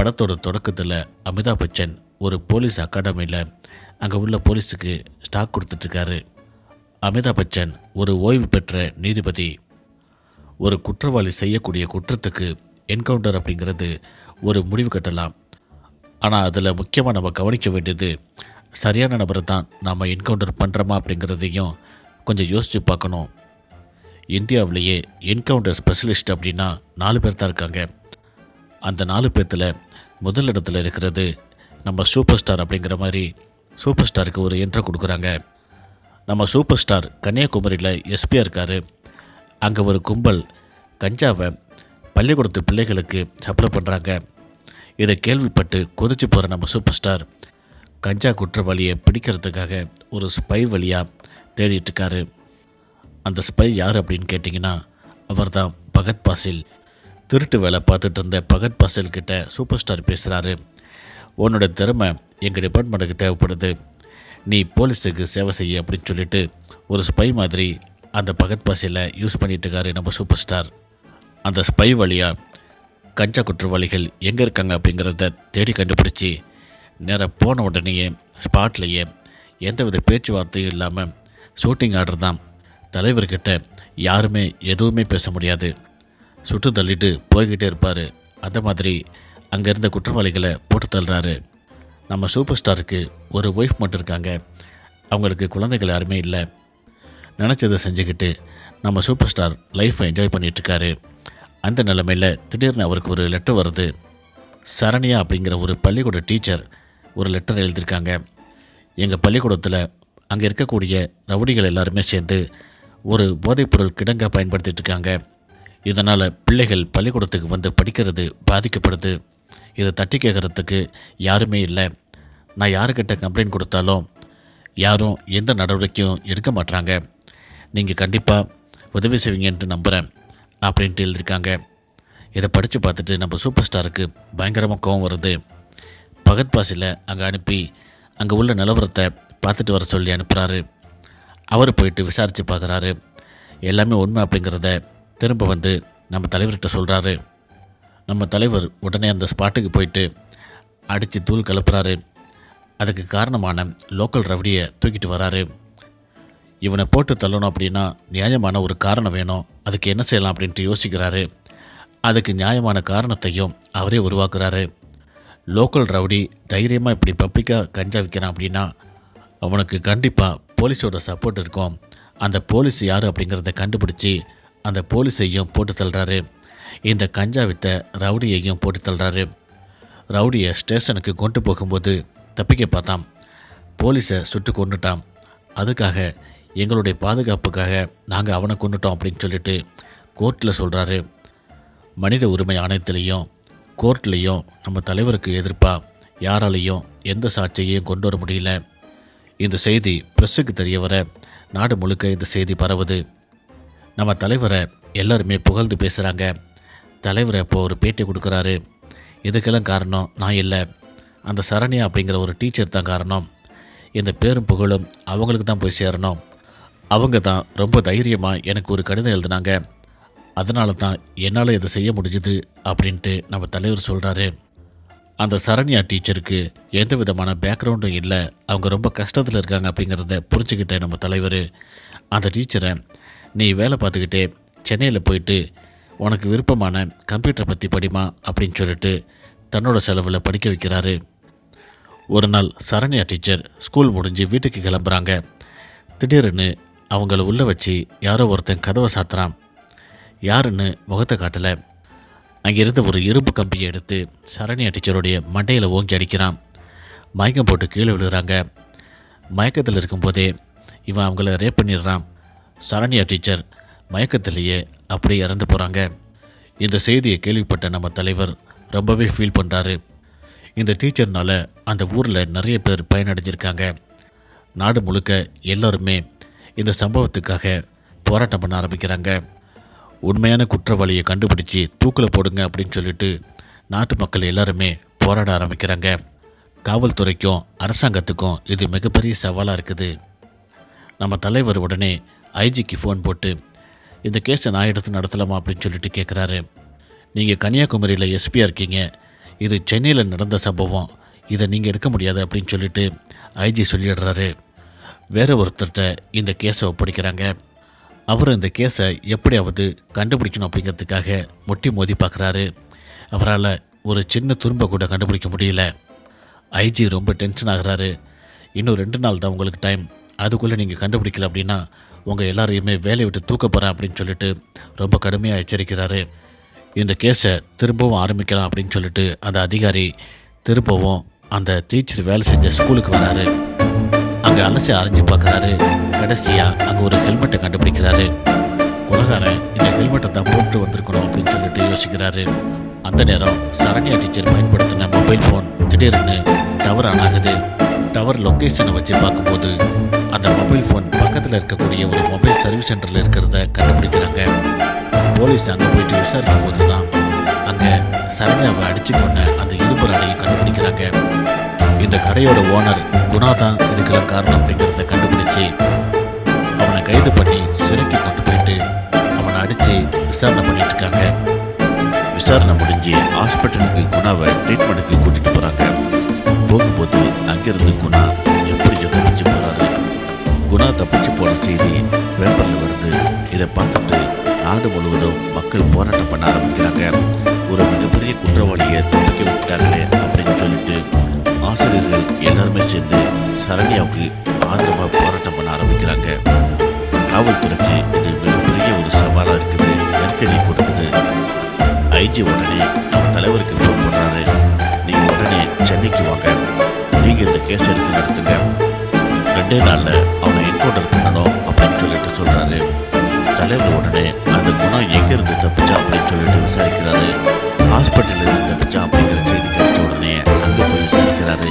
படத்தோட தொடக்கத்தில் அமிதாப் பச்சன் ஒரு போலீஸ் அகாடமியில் அங்கே உள்ள போலீஸுக்கு ஸ்டாக் கொடுத்துட்ருக்காரு. அமிதாப் பச்சன் ஒரு ஓய்வு பெற்ற நீதிபதி. ஒரு குற்றவாளி செய்யக்கூடிய குற்றத்துக்கு என்கவுண்டர் அப்படிங்கிறது ஒரு முடிவு கட்டலாம். ஆனால் அதில் முக்கியமாக நம்ம கவனிக்க வேண்டியது சரியான நபரை தான் நாம் என்கவுண்டர் பண்ணுறோமா அப்படிங்கிறதையும் கொஞ்சம் யோசித்து பார்க்கணும். இந்தியாவிலேயே என்கவுண்டர் ஸ்பெஷலிஸ்ட் அப்படின்னா 4 பேர் தான் இருக்காங்க. அந்த 4 பேர்த்தில் முதல் இடத்துல இருக்கிறது நம்ம சூப்பர் ஸ்டார். அப்படிங்கிற மாதிரி சூப்பர் ஸ்டாருக்கு ஒரு என்ட்ரை கொடுக்குறாங்க. நம்ம சூப்பர் ஸ்டார் கன்னியாகுமரியில் எஸ்பியாக இருக்கார். அங்கே ஒரு கும்பல் கஞ்சாவை பள்ளிக்கூடத்து பிள்ளைகளுக்கு சப்ளை பண்ணுறாங்க. இதை கேள்விப்பட்டு கொதிச்சு போகிற நம்ம சூப்பர் ஸ்டார் கஞ்சா குற்றவாளியை பிடிக்கிறதுக்காக ஒரு ஸ்பை வழியாக தேடிட்டுருக்காரு. அந்த ஸ்பை யார் அப்படின்னு கேட்டிங்கன்னா அவர் தான் பகத் பாசில். திருட்டு வேலை பார்த்துட்டு இருந்த பகத் பாசில் கிட்ட சூப்பர் ஸ்டார் பேசுகிறாரு. உன்னோட திறமை எங்கள் டிபார்ட்மெண்ட்டுக்கு தேவைப்படுது, நீ போலீஸுக்கு சேவை செய்ய அப்படின்னு சொல்லிட்டு ஒரு ஸ்பை மாதிரி அந்த பகத் பாசிலை யூஸ் பண்ணிட்டு இருக்காரு நம்ம சூப்பர் ஸ்டார். அந்த ஸ்பை வழியாக கஞ்சா குற்றவாளிகள் எங்கே இருக்காங்க அப்படிங்கிறத தேடி கண்டுபிடிச்சி நேராக போன உடனேயே ஸ்பாட்லேயே எந்தவித பேச்சுவார்த்தையும் இல்லாமல் ஷூட்டிங் ஆர்டர் தான். தலைவர்கிட்ட யாருமே எதுவுமே பேச முடியாது, சுட்டு தள்ளிட்டு போய்கிட்டே இருப்பார். அந்த மாதிரி அங்கே இருந்த குற்றவாளிகளை போட்டு தள்ளுறாரு. நம்ம சூப்பர் ஸ்டாருக்கு ஒரு ஒய்ஃப் மட்டும் இருக்காங்க, அவங்களுக்கு குழந்தைகள் யாருமே இல்லை. நினச்சதை செஞ்சுக்கிட்டு நம்ம சூப்பர் ஸ்டார் லைஃப்பை என்ஜாய் பண்ணிகிட்ருக்காரு. அந்த நிலைமையில் திடீர்னு அவருக்கு ஒரு லெட்டர் வருது. சரண்யா அப்படிங்கிற ஒரு பள்ளிக்கூட டீச்சர் ஒரு லெட்டர் எழுதியிருக்காங்க. எங்கள் பள்ளிக்கூடத்தில் அங்கே இருக்கக்கூடிய ரவுடிகள் எல்லாருமே சேர்ந்து ஒரு போதைப்பொருள் கிடங்காக பயன்படுத்திகிட்டு இருக்காங்க. இதனால் பிள்ளைகள் பள்ளிக்கூடத்துக்கு வந்து படிக்கிறது பாதிக்கப்படுது. இதை தட்டி கேட்குறதுக்கு யாருமே இல்லை. நான் யாருக்கிட்ட கம்ப்ளைண்ட் கொடுத்தாலும் யாரும் எந்த நடவடிக்கையும் எடுக்க மாட்டாங்க. நீங்கள் கண்டிப்பாக உதவி செய்வீங்கன்ட்டு நம்புகிறேன் அப்படின்ட்டு எழுதியிருக்காங்க. இதை படித்து பார்த்துட்டு நம்ம சூப்பர் ஸ்டாருக்கு பயங்கரமாக கோவம் வருது. பகத் பாசில அங்கே அனுப்பி அங்கே உள்ள நிலவரத்தை பார்த்துட்டு வர சொல்லி அனுப்புகிறாரு. அவர் போயிட்டு விசாரித்து பார்க்குறாரு. எல்லாமே உண்மை அப்படிங்கிறத திரும்ப வந்து நம்ம தலைவர்கிட்ட சொல்கிறாரு. நம்ம தலைவர் உடனே அந்த ஸ்பாட்டுக்கு போயிட்டு அடித்து தூள் கலப்புறாரு. அதுக்கு காரணமான லோக்கல் ரவுடியை தூக்கிட்டு வராரு. இவனை போட்டு தள்ளணும் அப்படின்னா நியாயமான ஒரு காரணம் வேணும், அதுக்கு என்ன செய்யலாம் அப்படின்ட்டு யோசிக்கிறாரு. அதுக்கு நியாயமான காரணத்தையும் அவரே உருவாக்குறாரு. லோக்கல் ரவுடி தைரியமாக இப்படி பப்ளிக்காக கஞ்சா விற்கிறான் அப்படின்னா அவனுக்கு கண்டிப்பாக போலீஸோட சப்போர்ட் இருக்கும். அந்த போலீஸ் யார் அப்படிங்கிறத கண்டுபிடிச்சி அந்த போலீஸையும் போட்டு தள்ளுறாரு. இந்த கஞ்சா வித்த ரவுடியையும் போட்டு தள்ளுறாரு. ரவுடியை ஸ்டேஷனுக்கு கொண்டு போகும்போது தப்பிக்க பார்த்தான், போலீஸை சுட்டு கொண்டுட்டான். அதுக்காக எங்களுடைய பாதுகாப்புக்காக நாங்கள் அவனை கொண்டுட்டோம் அப்படின்னு சொல்லிட்டு கோர்ட்டில் சொல்கிறாரு. மனித உரிமை ஆணையத்திலையும் கோர்ட்லேயும் நம்ம தலைவருக்கு எதிர்ப்பாக யாராலையும் எந்த சாட்சியையும் கொண்டு வர முடியல. இந்த செய்தி ப்ரெஸ்ஸுக்கு தெரிய வர நாடு முழுக்க இந்த செய்தி பரவுது. நம்ம தலைவரை எல்லாருமே புகழ்ந்து பேசுகிறாங்க. தலைவர் இப்போ ஒரு பேட்டி கொடுக்குறாரு. இதுக்கெல்லாம் காரணம் நான் இல்லை, அந்த சரண்யா அப்படிங்கிற ஒரு டீச்சர் தான் காரணம். இந்த பேரும் புகழும் அவங்களுக்கு தான் போய் சேரணும். அவங்க தான் ரொம்ப தைரியமாக எனக்கு ஒரு கடிதம் எழுதினாங்க, அதனால தான் என்னால் இதை செய்ய முடிஞ்சுது அப்படின்ட்டு நம்ம தலைவர் சொல்கிறாரு. அந்த சரண்யா டீச்சருக்கு எந்த விதமான பேக்ரவுண்டும் இல்லை, அவங்க ரொம்ப கஷ்டத்தில் இருக்காங்க அப்படிங்கிறத புரிஞ்சுக்கிட்ட நம்ம தலைவர் அந்த டீச்சரை நீ வேலை பார்த்துக்கிட்டே சென்னையில் போயிட்டு உனக்கு விருப்பமான கம்ப்யூட்டரை பற்றி படிமா அப்படின்னு சொல்லிட்டு தன்னோட செலவில் படிக்க வைக்கிறாரு. ஒரு நாள் சரண்யா டீச்சர் ஸ்கூல் முடிஞ்சு வீட்டுக்கு கிளம்புறாங்க. திடீர்னு அவங்கள உள்ளே வச்சு யாரோ ஒருத்தன் கதவை சாத்துறான். யாருன்னு முகத்தை காட்டலை. அங்கிருந்த ஒரு இரும்பு கம்பியை எடுத்து சரண்யா டீச்சருடைய மண்டையில் ஓங்கி அடிக்கிறான். மயக்கம் போட்டு கீழே விழுகிறாங்க. மயக்கத்தில் இருக்கும்போதே இவன் அவங்கள ரேப் பண்ணிடுறான். சரண்யா டீச்சர் மயக்கத்திலேயே அப்படியே இறந்து போகிறாங்க. இந்த செய்தியை கேள்விப்பட்ட நம்ம தலைவர் ரொம்பவே ஃபீல் பண்ணுறாரு. இந்த டீச்சர்னால் அந்த ஊரில் நிறைய பேர் பயனடைஞ்சிருக்காங்க. நாடு முழுக்க எல்லோருமே இந்த சம்பவத்துக்காக போராட்டம் பண்ண ஆரம்பிக்கிறாங்க. உண்மையான குற்றவாளியை கண்டுபிடிச்சி தூக்கில் போடுங்க அப்படின்னு சொல்லிட்டு நாட்டு மக்கள் எல்லாருமே போராட ஆரம்பிக்கிறாங்க. காவல்துறைக்கும் அரசாங்கத்துக்கும் இது மிகப்பெரிய சவாலாக இருக்குது. நம்ம தலைவர் உடனே ஐஜிக்கு ஃபோன் போட்டு இந்த கேஸை நான் எடுத்து நடத்தலாமா அப்படின்னு சொல்லிட்டு கேட்குறாரு. நீங்கள் கன்னியாகுமரியில் எஸ்பியாக இருக்கீங்க, இது சென்னையில் நடந்த சம்பவம், இதை நீங்கள் எடுக்க முடியாது அப்படின்னு சொல்லிட்டு ஐஜி சொல்லிடுறாரு. வேற ஒருத்தர்கிட்ட இந்த கேஸை ஒப்படைக்கிறாங்க. அவர் இந்த கேஸை எப்படியாவது கண்டுபிடிக்கணும் அப்படிங்கிறதுக்காக முட்டி மோதி பார்க்குறாரு. அவரால் ஒரு சின்ன துரும்பை கூட கண்டுபிடிக்க முடியல. ஐஜி ரொம்ப டென்ஷன் ஆகிறாரு. இன்னும் 2 நாள் தான் உங்களுக்கு டைம், அதுக்குள்ளே நீங்கள் கண்டுபிடிக்கல அப்படின்னா உங்கள் எல்லாரையுமே வேலையை விட்டு தூக்க போகிறேன் அப்படின்னு சொல்லிட்டு ரொம்ப கடுமையாக எச்சரிக்கிறாரு. இந்த கேஸை திரும்பவும் ஆரம்பிக்கலாம் அப்படின்னு சொல்லிட்டு அந்த அதிகாரி திரும்பவும் அந்த டீச்சர் வேலை செஞ்ச ஸ்கூலுக்கு வராரு. அங்கே அலசி அரைஞ்சி பார்க்குறாரு. கடைசியாக அங்கே ஒரு ஹெல்மெட்டை கண்டுபிடிக்கிறாரு. கொலகாரன் இந்த ஹெல்மெட்டை தான் போட்டு வந்திருக்கணும் அப்படின்னு சொல்லிட்டு யோசிக்கிறாரு. அந்த நேரம் சரண்யா டீச்சர் பயன்படுத்தின மொபைல் ஃபோன் திடீர்னு டவர் ஆன் ஆகுது. டவர் லொக்கேஷனை வச்சு பார்க்கும்போது அந்த மொபைல் ஃபோன் பக்கத்தில் இருக்கக்கூடிய ஒரு மொபைல் சர்வீஸ் சென்டரில் இருக்கிறத கண்டுபிடிக்கிறாங்க. போலீஸ் அங்கே போயிட்டு விசாரிக்கும் போது தான் அங்கே சரண்யாவை அடித்து கொண்ட அந்த இரும்பு ராடையும் கண்டுபிடிக்கிறாங்க. இந்த கடையோட ஓனர் குணா தான் இதுக்கெல்லாம் காரணம் அப்படிங்கிறத கண்டுபிடிச்சி அவனை கைது பண்ணி சிறைக்கு கொண்டு போயிட்டு அவனை அடித்து விசாரணை பண்ணிட்டு இருக்காங்க. விசாரணை முடிஞ்சு ஹாஸ்பிட்டலுக்கு குணாவை ட்ரீட்மெண்ட்டுக்கு கூட்டிகிட்டு போகிறாங்க. போகும்போது அங்கேருந்து குணா எப்படியோ தப்பிச்சு போகிறாரு. குணா தப்பிச்சு போன செய்தி பேப்பரில் வருது. இதை பார்த்துட்டு நாடு முழுவதும் மக்கள் போராட்டம் பண்ண ஆரம்பிக்கிறாங்க. ஒரு மிகப்பெரிய குற்றவாளியை தப்பிக்க விட்டாங்களே அப்படின்னு சொல்லிட்டு ஆசிரியர்கள் எல்லாருமே சேர்ந்து சரண்யாவுக்கு ஆதரவாக போராட்டம் பண்ண ஆரம்பிக்கிறாங்க. காவல்துறைக்கு இது மிகப்பெரிய ஒரு சவாலாக இருக்குது, நெருக்கடி கொடுக்குது. ஐஜி உடனே நம்ம தலைவருக்கு ஃபோன் பண்ணுறாரு. நீங்கள் உடனே சென்னைக்கு வாங்க, நீங்கள் இந்த கேஸ் எடுத்து நடத்துங்க, 2 நாளில் அவனை என்கவுண்டர் பண்ணணும் அப்படின்னு சொல்லிட்டு சொல்கிறாரு. தலைவர் உடனே அந்த குணம் எங்கேருந்து தப்பிச்சா அப்படின்னு சொல்லிட்டு விசாரிக்கிறாரு. ஹாஸ்பிட்டலில் இருந்து தப்பிச்சா அப்படிங்கிற செய்தி கிடைச்ச உடனே அங்கே போய் விசாரிக்கிறாரு.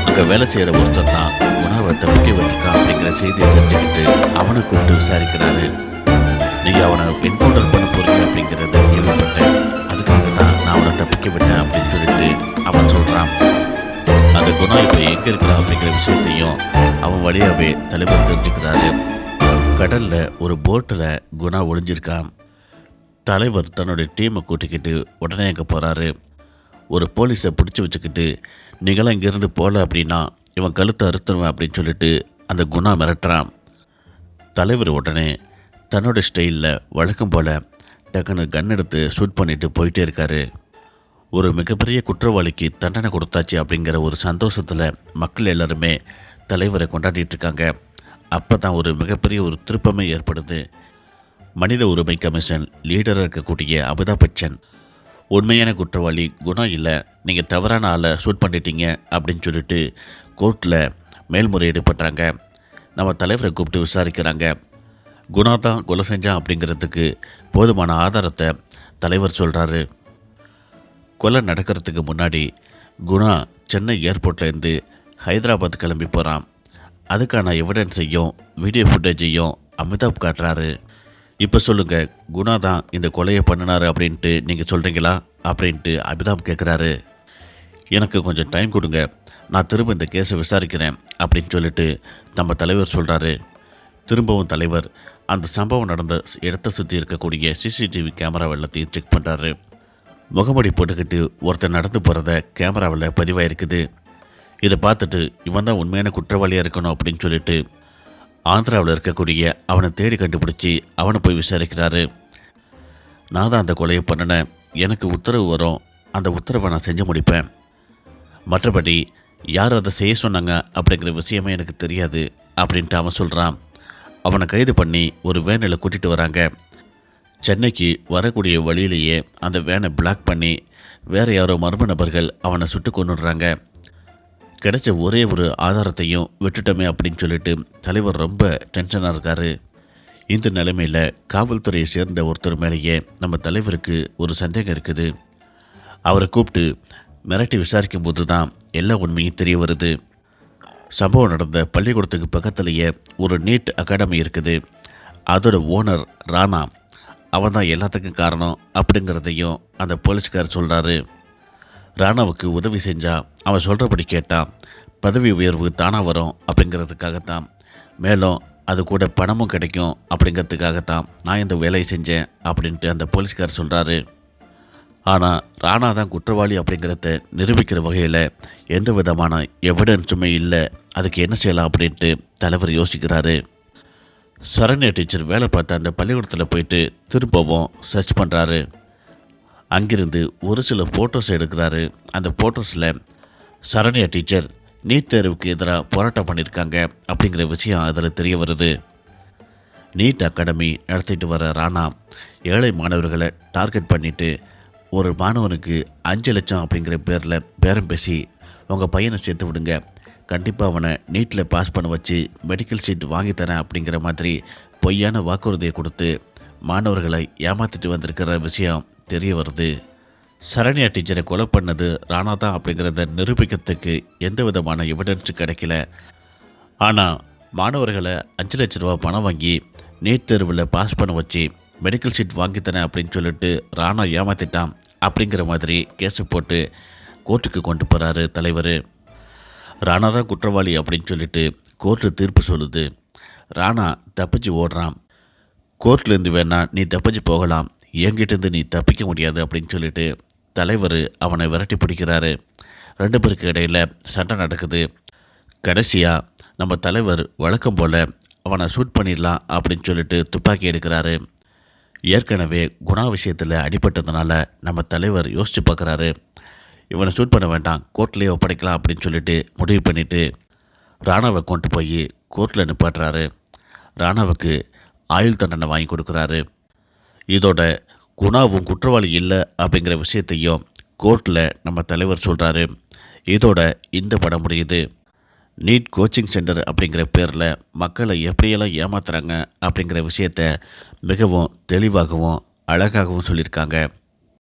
அங்கே வேலை செய்கிற ஒருத்தர் தான் குணாவை தப்பிக்க வச்சிருக்கான் அப்படிங்கிற செய்தியை தெரிஞ்சுக்கிட்டு அவனை கூப்பிட்டு விசாரிக்கிறாரு. நீங்கள் அவனை என்கவுண்டர் பண்ண போறீங்க அப்படிங்கிறத கேள்விப்பட்டேன், அதுக்காக தான் நான் அவனை தப்பிக்க விட்டேன் அப்படின்னு சொல்லிட்டு அவன் சொல்கிறான். அந்த குணா இப்போ எங்கே இருக்கிறான் அப்படிங்கிற விஷயத்தையும் அவன் வழியாகவே தலைவர் தெரிஞ்சுக்கிறாரு. கடலில் ஒரு போட்டில் குணா ஒளிஞ்சிருக்கான். தலைவர் தன்னுடைய டீமை கூட்டிக்கிட்டு உடனே அங்கே போகிறாரு. ஒரு போலீஸை பிடிச்சி வச்சுக்கிட்டு நீங்களாம் இங்கேருந்து போகல அப்படின்னா இவன் கழுத்தை அறுத்துருவேன் அப்படின்னு சொல்லிட்டு அந்த குணா மிரட்டுறான். தலைவர் உடனே தன்னோட ஸ்டைலில் வழக்கம் போல் டக்குன்னு கன் எடுத்து ஷூட் பண்ணிட்டு போயிட்டே இருக்காரு. ஒரு மிகப்பெரிய குற்றவாளிக்கு தண்டனை கொடுத்தாச்சு அப்படிங்கிற ஒரு சந்தோஷத்தில் மக்கள் எல்லாருமே தலைவரை கொண்டாடிட்டு இருக்காங்க. அப்போ தான் ஒரு மிகப்பெரிய ஒரு திருப்பமே ஏற்படுது. மனித உரிமை கமிஷன் லீடராக இருக்கக்கூடிய அமிதாப் பச்சன் உண்மையான குற்றவாளி குணா இல்லை, நீங்கள் தவறான ஆளை ஷூட் பண்ணிட்டீங்க அப்படின்னு சொல்லிட்டு கோர்ட்டில் மேல்முறையீடு பண்ணுறாங்க. நம்ம தலைவரை கூப்பிட்டு விசாரிக்கிறாங்க. குணா தான் கொலை செஞ்சான் அப்படிங்கிறதுக்கு போதுமான ஆதாரத்தை தலைவர் சொல்கிறாரு. கொலை நடக்கிறதுக்கு முன்னாடி குணா சென்னை ஏர்போர்ட்லேருந்து ஹைதராபாத் கிளம்பி போகிறான். அதுக்கான எவிடன்ஸையும் வீடியோ ஃபுட்டேஜையும் அமிதாப் காட்டுறாரு. இப்போ சொல்லுங்கள், குணா தான் இந்த கொலையை பண்ணினார் அப்படின்ட்டு நீங்கள் சொல்கிறீங்களா அப்படின்ட்டு அமிதாப் கேட்குறாரு. எனக்கு கொஞ்சம் டைம் கொடுங்க, நான் திரும்ப இந்த கேஸை விசாரிக்கிறேன் அப்படின்னு சொல்லிட்டு நம்ம தலைவர் சொல்கிறாரு. திரும்பவும் தலைவர் அந்த சம்பவம் நடந்த இடத்தை சுற்றி இருக்கக்கூடிய சிசிடிவி கேமரா எல்லாத்தையும் செக் பண்ணுறாரு. முகமூடி போட்டுக்கிட்டு ஒருத்தர் நடந்து போகிறத கேமராவில் பதிவாயிருக்குது. இதை பார்த்துட்டு இவன் தான் உண்மையான குற்றவாளியாக இருக்கணும் அப்படின்னு சொல்லிட்டு ஆந்திராவில் இருக்கக்கூடிய அவனை தேடி கண்டுபிடிச்சி அவனை போய் விசாரிக்கிறாரு. நான் தான் அந்த கொலையை பண்ணினேன், எனக்கு உத்தரவு வரும், அந்த உத்தரவை நான் செஞ்சு முடிப்பேன், மற்றபடி யார் அதை செய்ய சொன்னாங்க அப்படிங்கிற விஷயமே எனக்கு தெரியாது அப்படின்ட்டு அவன் சொல்கிறான். அவனை கைது பண்ணி ஒரு வேனில் கூட்டிகிட்டு வராங்க. சென்னைக்கு வரக்கூடிய வழியிலேயே அந்த வேனை பிளாக் பண்ணி வேறு யாரோ மர்ம நபர்கள் அவனை சுட்டு கொன்னுடுறாங்க. கிடைச்ச ஒரே ஒரு ஆதாரத்தையும் விட்டுட்டோமே அப்படின்னு சொல்லிட்டு தலைவர் ரொம்ப டென்ஷனாக இருக்கார். இந்த நிலைமையில் காவல்துறையை சேர்ந்த ஒருத்தர் மேலேயே நம்ம தலைவருக்கு ஒரு சந்தேகம் இருக்குது. அவரை கூப்பிட்டு மிரட்டி விசாரிக்கும் போது தான் எல்லா உண்மையும் தெரிய வருது. சம்பவம் நடந்த பள்ளிக்கூடத்துக்கு பக்கத்துலேயே ஒரு நீட் அகாடமி இருக்குது. அதோட ஓனர் ராணா, அவன் தான் எல்லாத்துக்கும் காரணம் அப்படிங்கிறதையும் அந்த போலீஸ்கார் சொல்கிறாரு. ராணாவுக்கு உதவி செஞ்சால் அவன் சொல்கிறபடி கேட்டான் பதவி உயர்வு தானாக வரும் அப்படிங்கிறதுக்காகத்தான், மேலும் அது கூட பணமும் கிடைக்கும் அப்படிங்கிறதுக்காகத்தான் நான் இந்த வேலையை செஞ்சேன் அப்படின்ட்டு அந்த போலீஸ்கார் சொல்கிறாரு. ஆனால் ராணா தான் குற்றவாளி அப்படிங்கிறத நிரூபிக்கிற வகையில் எந்த விதமான எவிடன்ஸுமே இல்லை. அதுக்கு என்ன செய்யலாம் அப்படின்ட்டு தலைவர் யோசிக்கிறாரு. சரண்யா டீச்சர் வேலை பார்த்த அந்த பள்ளிக்கூடத்தில் போயிட்டு திரும்பவும் சர்ச் பண்ணுறாரு. அங்கிருந்து ஒரு சில ஃபோட்டோஸ் எடுக்கிறாரு. அந்த ஃபோட்டோஸில் சரண்யா டீச்சர் நீட் தேர்வுக்கு எதிராக போராட்டம் பண்ணியிருக்காங்க அப்படிங்கிற விஷயம் அதில் தெரிய வருது. நீட் அகாடமி நடத்திட்டு வர ராணா ஏழை மாணவர்களை டார்கெட் பண்ணிவிட்டு ஒரு மாணவனுக்கு 5 லட்சம் அப்படிங்கிற பேரில் பேரம் பேசி உங்கள் பையனை சேர்த்து விடுங்க, கண்டிப்பாக அவனை நீட்டில் பாஸ் பண்ண வச்சு மெடிக்கல் சீட் வாங்கித்தரேன் அப்படிங்கிற மாதிரி பொய்யான வாக்குறுதியை கொடுத்து மாணவர்களை ஏமாற்றிட்டு வந்திருக்கிற விஷயம் தெரிய வருது. சரண்யா டீச்சரை கொலை பண்ணது ராணா தான் அப்படிங்கிறத நிரூபிக்கிறதுக்கு எந்த விதமான எவிடன்ஸும் கிடைக்கல. ஆனால் மாணவர்களை 5 லட்ச ரூபா பணம் வாங்கி நீட் தேர்வில் பாஸ் பண்ண வச்சு மெடிக்கல் சீட் வாங்கித்தரேன் அப்படின்னு சொல்லிட்டு ராணா ஏமாற்றிட்டான் அப்படிங்கிற மாதிரி கேஸு போட்டு கோர்ட்டுக்கு கொண்டு போகிறாரு தலைவர். ராணா தான் குற்றவாளி அப்படின்னு சொல்லிட்டு கோர்ட்டு தீர்ப்பு சொல்லுது. ராணா தப்பிச்சு ஓடுறான். கோர்ட்லேருந்து வேணா நீ தப்பிச்சு போகலாம், என்கிட்டேருந்து நீ தப்பிக்க முடியாது அப்படின்னு சொல்லிட்டு தலைவர் அவனை விரட்டி பிடிக்கிறாரு. 2 பேருக்கு இடையில் சண்டை நடக்குது. கடைசியாக நம்ம தலைவர் வழக்கம் போல் அவனை ஷூட் பண்ணிடலாம் அப்படின்னு சொல்லிட்டு துப்பாக்கி எடுக்கிறாரு. ஏற்கனவே குணா விஷயத்தில் அடிபட்டதுனால நம்ம தலைவர் யோசித்து பார்க்குறாரு. இவனை ஷூட் பண்ண வேண்டாம், கோர்ட்லேயே ஒப்படைக்கலாம் அப்படின்னு சொல்லிட்டு முடிவு பண்ணிவிட்டு ராணாவை கொண்டு போய் கோர்ட்டில் நிப்பாட்டுறாரு. ராணாவுக்கு ஆயுள் தண்டனை வாங்கி கொடுக்குறாரு. இதோட குணாவும் குற்றவாளி இல்லை அப்படிங்கிற விஷயத்தையும் கோர்ட்டில் நம்ம தலைவர் சொல்கிறாரு. இதோட இந்த படம் முடியுது. நீட் கோச்சிங் சென்டர் அப்படிங்கிற பேரில் மக்களை எப்படியெல்லாம் ஏமாத்துறாங்க அப்படிங்கிற விஷயத்த மிகவும் தெளிவாகவும் அழகாகவும் சொல்லியிருக்காங்க.